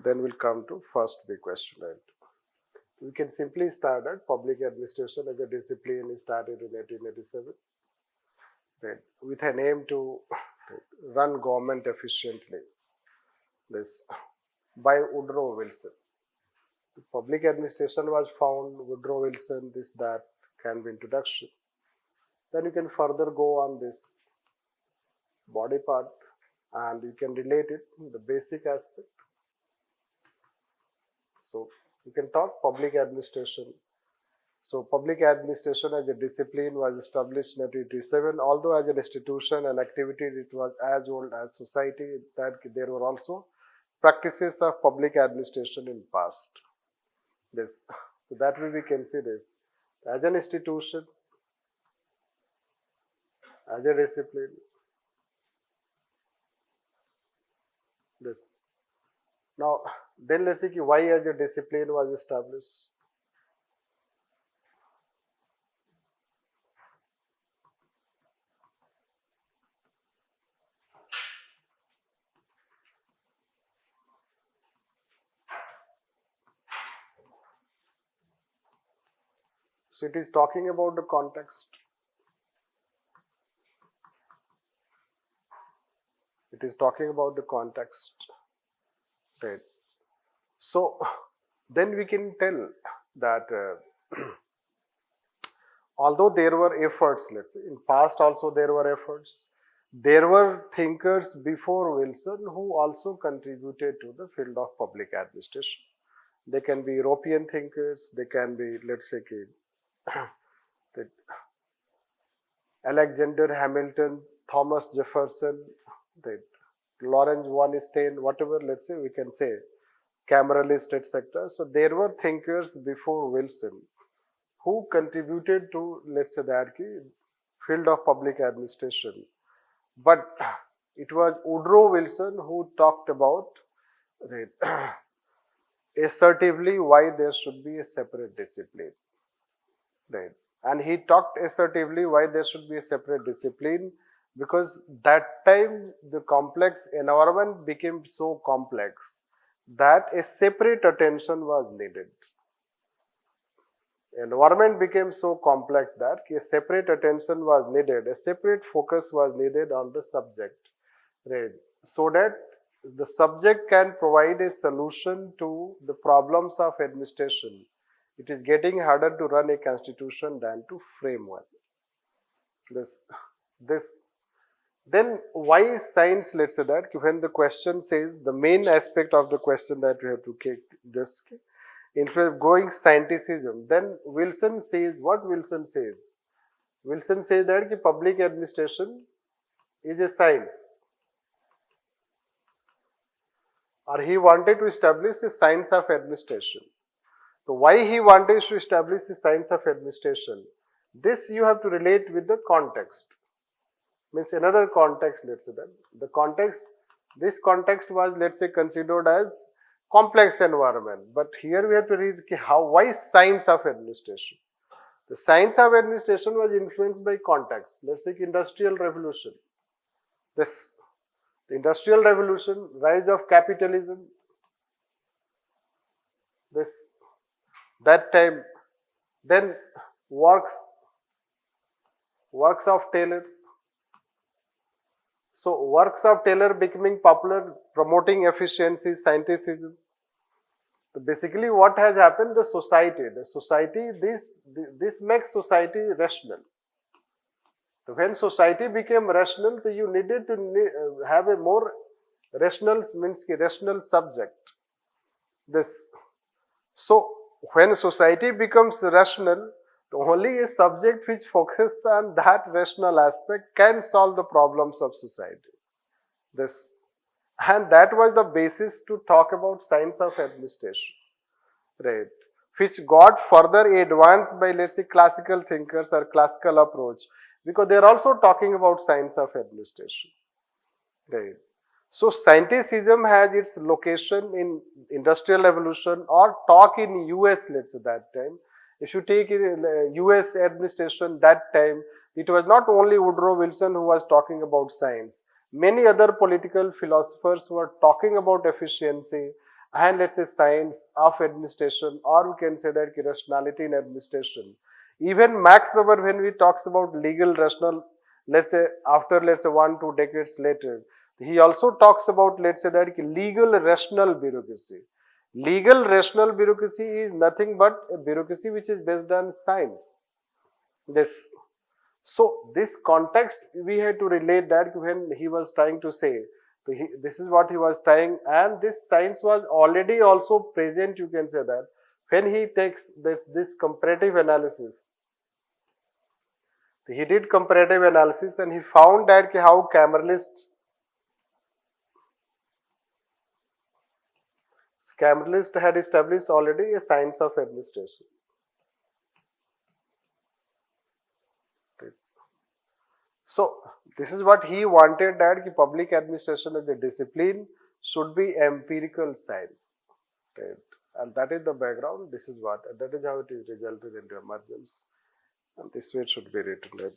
then we'll come to first big question. Right? We can simply start at public administration as a discipline is started in 1887, right, with an aim to run government efficiently. This by Woodrow Wilson. The public administration was found, Woodrow Wilson, this, that can be introduction. Then you can further go on this body part and you can relate it to the basic aspect. So you can talk public administration. So public administration as a discipline was established in 1887, although as an institution and activity it was as old as society, that there were also practices of public administration in past. This, so that way we can see this as an institution, as a discipline. This. Now, then let's see why as a discipline was established. So it is talking about the context. It is talking about the context. Right. So then we can tell that although there were efforts, let's say in past also there were efforts, there were thinkers before Wilson who also contributed to the field of public administration. They can be European thinkers, they can be, let's say, Alexander Hamilton, Thomas Jefferson, Lawrence von Stein, whatever, let's say, we can say, Cameralist, etc. So there were thinkers before Wilson who contributed to, let's say, the field of public administration. But it was Woodrow Wilson who talked about assertively why there should be a separate discipline. Right. And he talked assertively why there should be a separate discipline, because that time the complex environment became so complex that a separate attention was needed. Environment became so complex that a separate attention was needed, a separate focus was needed on the subject, right? So that the subject can provide a solution to the problems of administration. It is getting harder to run a constitution than to frame one. Then why science, let's say that, when the question says, the main aspect of the question that we have to take this, instead of going scienticism, then Wilson says, what Wilson says? Wilson says that public administration is a science. Or he wanted to establish a science of administration. So why he wanted to establish the science of administration? This you have to relate with the context. Means another context, let's say that. The context, this context was, let's say, considered as complex environment. But here we have to read why science of administration. The science of administration was influenced by context. Let's say industrial revolution. The industrial revolution, rise of capitalism. That time, then works of Taylor. So works of Taylor becoming popular, promoting efficiency, scienticism. So basically what has happened, the society, this makes society rational. So when society became rational, so you needed to have a more rational, means rational subject. So when society becomes rational, only a subject which focuses on that rational aspect can solve the problems of society. And that was the basis to talk about science of administration, right? Which got further advanced by, let's say, classical thinkers or classical approach, because they are also talking about science of administration, right? So scienticism has its location in industrial revolution or talk in US, let's say that time. If you take US administration that time, it was not only Woodrow Wilson who was talking about science. Many other political philosophers were talking about efficiency and let's say science of administration, or we can say that rationality in administration. Even Max Weber, when we talks about legal rational, let's say after 1-2 decades later, he also talks about let's say that legal rational bureaucracy. Legal rational bureaucracy is nothing but a bureaucracy which is based on science. This. So this context we had to relate that when he was trying to say, this is what he was trying, and this science was already also present, you can say that, when he takes this comparative analysis. He did comparative analysis and he found that how Cameralist had established already a science of administration. So this is what he wanted, that public administration as a discipline should be empirical science, right? And that is the background. This is what, that is how it is resulted into emergence, and this way it should be written, right?